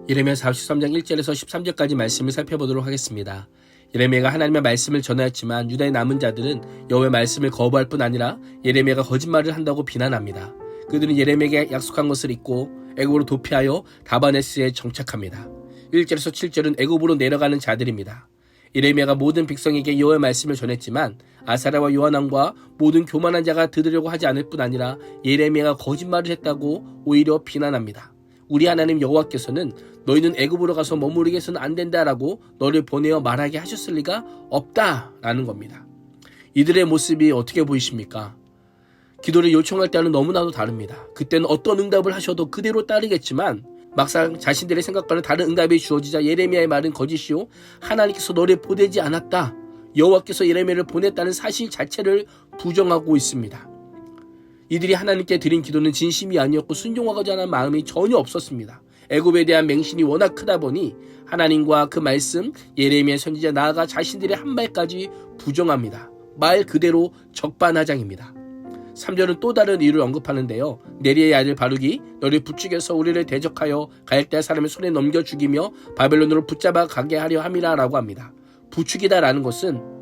예레미야 43장 1절에서 13절까지 말씀을 살펴보도록 하겠습니다. 예레미야가 하나님의 말씀을 전하였지만 유다의 남은 자들은 여호와의 말씀을 거부할 뿐 아니라 예레미야가 거짓말을 한다고 비난합니다. 그들은 예레미야에게 약속한 것을 잊고 애굽으로 도피하여 다바네스에 정착합니다. 1절에서 7절은 애굽으로 내려가는 자들입니다. 예레미야가 모든 백성에게 여호와의 말씀을 전했지만 아사랴와 요한왕과 모든 교만한 자가 들으려고 하지 않을 뿐 아니라 예레미야가 거짓말을 했다고 오히려 비난합니다. 우리 하나님 여호와께서는 너희는 애굽으로 가서 머무르게 해서는 안 된다라고 너를 보내어 말하게 하셨을 리가 없다라는 겁니다. 이들의 모습이 어떻게 보이십니까? 기도를 요청할 때는 너무나도 다릅니다. 그때는 어떤 응답을 하셔도 그대로 따르겠지만 막상 자신들의 생각과는 다른 응답이 주어지자 예레미야의 말은 거짓이요 하나님께서 너를 보내지 않았다. 여호와께서 예레미야를 보냈다는 사실 자체를 부정하고 있습니다. 이들이 하나님께 드린 기도는 진심이 아니었고 순종하고자 하는 마음이 전혀 없었습니다. 애굽에 대한 맹신이 워낙 크다 보니 하나님과 그 말씀, 예레미야 선지자 나아가 자신들의 한 말까지 부정합니다. 말 그대로 적반하장입니다. 3절은 또 다른 이유를 언급하는데요. 네리의 아들 바룩이 너를 부추겨서 우리를 대적하여 갈대아 사람의 손에 넘겨 죽이며 바벨론으로 붙잡아 가게 하려 함이라 라고 합니다. 부추기다라는 것은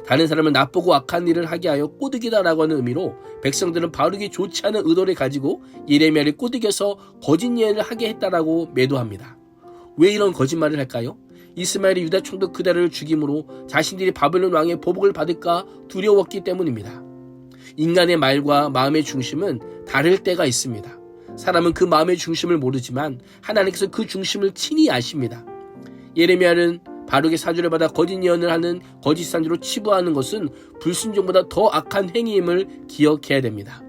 다른 사람을 나쁘고 악한 일을 하게 하여 꼬드기다라고 하는 의미로 백성들은 바룩이 좋지 않은 의도를 가지고 예레미야를 꼬드겨서 거짓 예언을 하게 했다라고 매도합니다. 왜 이런 거짓말을 할까요? 이스마엘이 유다 총독 그다를 죽임으로 자신들이 바벨론 왕의 보복을 받을까 두려웠기 때문입니다. 인간의 말과 마음의 중심은 다를 때가 있습니다. 사람은 그 마음의 중심을 모르지만 하나님께서 그 중심을 친히 아십니다. 예레미야는 바룩의 사주를 받아 거짓 예언을 하는 거짓 선지로 치부하는 것은 불순종보다 더 악한 행위임을 기억해야 됩니다.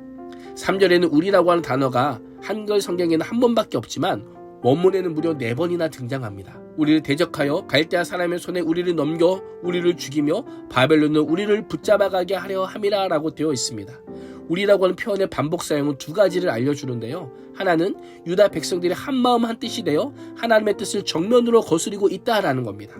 3절에는 우리라고 하는 단어가 한글 성경에는 한 번밖에 없지만 원문에는 무려 4번이나 등장합니다. 우리를 대적하여 갈대아 사람의 손에 우리를 넘겨 우리를 죽이며 바벨론으로 우리를 붙잡아가게 하려 함이라 라고 되어 있습니다. 우리라고 하는 표현의 반복 사용은 두 가지를 알려주는데요. 하나는 유다 백성들이 한마음 한뜻이 되어 하나님의 뜻을 정면으로 거스리고 있다라는 겁니다.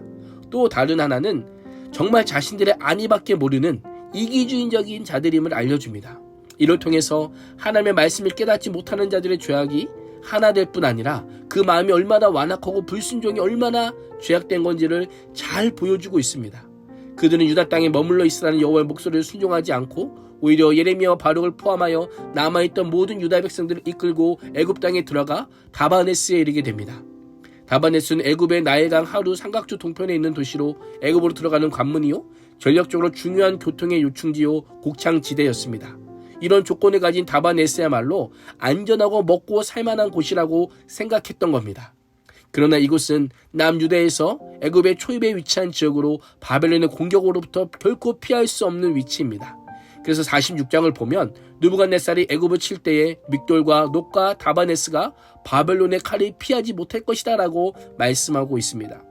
또 다른 하나는 정말 자신들의 안위밖에 모르는 이기주의적인 자들임을 알려줍니다. 이를 통해서 하나님의 말씀을 깨닫지 못하는 자들의 죄악이 하나 될 뿐 아니라 그 마음이 얼마나 완악하고 불순종이 얼마나 죄악된 건지를 잘 보여주고 있습니다. 그들은 유다 땅에 머물러 있으라는 여호와의 목소리를 순종하지 않고 오히려 예레미야와 바룩을 포함하여 남아있던 모든 유다 백성들을 이끌고 애굽 땅에 들어가 다바네스에 이르게 됩니다. 다바네스는 애굽의 나일강 하루 삼각주 동편에 있는 도시로 애굽으로 들어가는 관문이요 전력적으로 중요한 교통의 요충지요 곡창지대였습니다. 이런 조건을 가진 다바네스야말로 안전하고 먹고 살만한 곳이라고 생각했던 겁니다. 그러나 이곳은 남유다에서 애굽의 초입에 위치한 지역으로 바벨론의 공격으로부터 결코 피할 수 없는 위치입니다. 그래서 46장을 보면 느부갓네살이 애굽을 칠 때에 믹돌과 녹과 다바네스가 바벨론의 칼을 피하지 못할 것이다 라고 말씀하고 있습니다.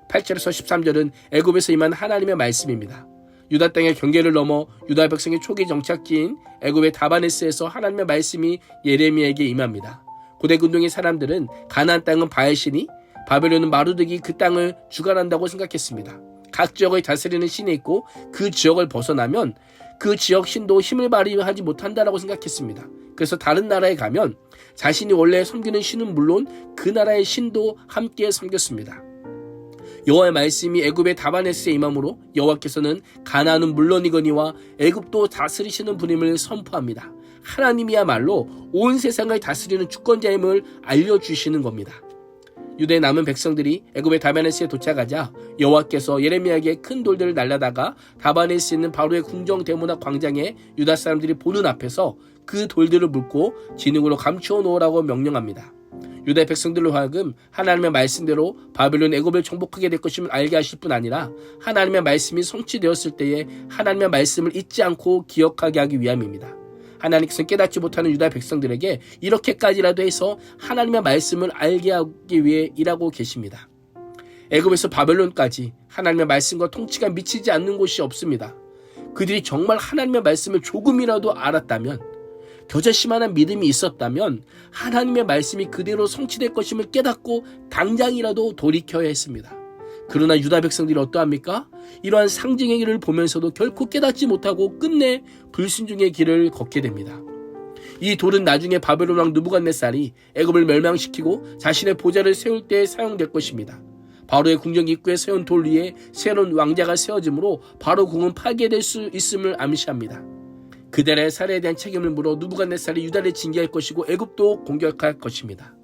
8절에서 13절은 애굽에서 임한 하나님의 말씀입니다. 유다 땅의 경계를 넘어 유다 백성의 초기 정착지인 애굽의 다바네스에서 하나님의 말씀이 예레미야에게 임합니다. 고대 근동의 사람들은 가나안 땅은 바알신이 바벨론은 마루드기 그 땅을 주관한다고 생각했습니다. 각 지역을 다스리는 신이 있고 그 지역을 벗어나면 그 지역 신도 힘을 발휘하지 못한다라고 생각했습니다. 그래서 다른 나라에 가면 자신이 원래 섬기는 신은 물론 그 나라의 신도 함께 섬겼습니다. 여호와의 말씀이 애굽의 다바네스에 임함으로 여호와께서는 가나안은 물론이거니와 애굽도 다스리시는 분임을 선포합니다. 하나님이야말로 온 세상을 다스리는 주권자임을 알려주시는 겁니다. 유다의 남은 백성들이 애굽의 다바네스에 도착하자 여호와께서 예레미야에게 큰 돌들을 날라다가 다바네스에 있는 바로의 궁정 대문앞 광장에 유다 사람들이 보는 앞에서 그 돌들을 묶고 진흙으로 감추어 놓으라고 명령합니다. 유다의 백성들로 하여금 하나님의 말씀대로 바벨론 애굽을 정복하게 될 것임을 알게 하실 뿐 아니라 하나님의 말씀이 성취되었을 때에 하나님의 말씀을 잊지 않고 기억하게 하기 위함입니다. 하나님께서는 깨닫지 못하는 유다 백성들에게 이렇게까지라도 해서 하나님의 말씀을 알게 하기 위해 일하고 계십니다. 애굽에서 바벨론까지 하나님의 말씀과 통치가 미치지 않는 곳이 없습니다. 그들이 정말 하나님의 말씀을 조금이라도 알았다면, 겨자씨만한 믿음이 있었다면 하나님의 말씀이 그대로 성취될 것임을 깨닫고 당장이라도 돌이켜야 했습니다. 그러나 유다 백성들이 어떠합니까? 이러한 상징의 길을 보면서도 결코 깨닫지 못하고 끝내 불순종의 길을 걷게 됩니다. 이 돌은 나중에 바벨론 왕 느부갓네살이 애굽을 멸망시키고 자신의 보좌를 세울 때 사용될 것입니다. 바로의 궁정 입구에 세운 돌 위에 새로운 왕자가 세워지므로 바로 궁은 파괴될 수 있음을 암시합니다. 그들의 살해에 대한 책임을 물어 느부갓네살이 유다를 징계할 것이고 애굽도 공격할 것입니다.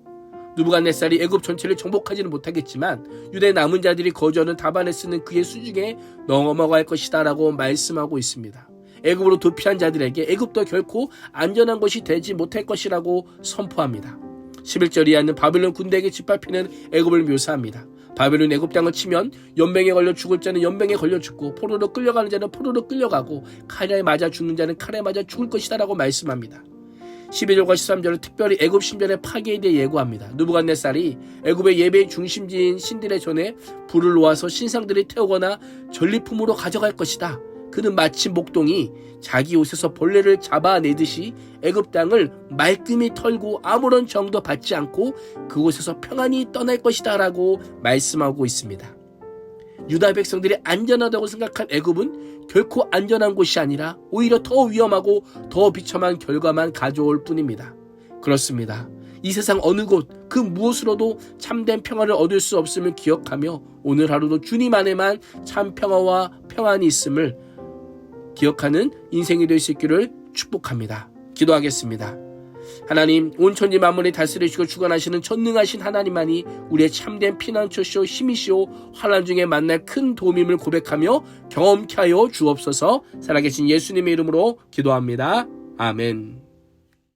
느부갓네살이 애굽 전체를 정복하지는 못하겠지만 유다의 남은 자들이 거주하는 다반에 쓰는 그의 수중에 넘어갈 것이다 라고 말씀하고 있습니다. 애굽으로 도피한 자들에게 애굽도 결코 안전한 것이 되지 못할 것이라고 선포합니다. 11절 이하는 바벨론 군대에게 짓밟히는 애굽을 묘사합니다. 바벨론 애굽 땅을 치면 연병에 걸려 죽을 자는 연병에 걸려 죽고 포로로 끌려가는 자는 포로로 끌려가고 칼에 맞아 죽는 자는 칼에 맞아 죽을 것이다 라고 말씀합니다. 12절과 13절은 특별히 애굽 신전의 파괴에 대해 예고합니다. 느부갓네살이 애굽의 예배의 중심지인 신들의 전에 불을 놓아서 신상들이 태우거나 전리품으로 가져갈 것이다. 그는 마치 목동이 자기 옷에서 벌레를 잡아내듯이 애굽 땅을 말끔히 털고 아무런 정도 받지 않고 그곳에서 평안히 떠날 것이다 라고 말씀하고 있습니다. 유다 백성들이 안전하다고 생각한 애굽은 결코 안전한 곳이 아니라 오히려 더 위험하고 더 비참한 결과만 가져올 뿐입니다. 그렇습니다. 이 세상 어느 곳 그 무엇으로도 참된 평화를 얻을 수 없음을 기억하며 오늘 하루도 주님 안에만 참 평화와 평안이 있음을 기억하는 인생이 될 수 있기를 축복합니다. 기도하겠습니다. 하나님, 온 천지 만물을 다스리시고 주관하시는 전능하신 하나님만이 우리의 참된 피난처시오 힘이시오 환난 중에 만날 큰 도움임을 고백하며 경험케 하여 주옵소서. 살아계신 예수님의 이름으로 기도합니다. 아멘.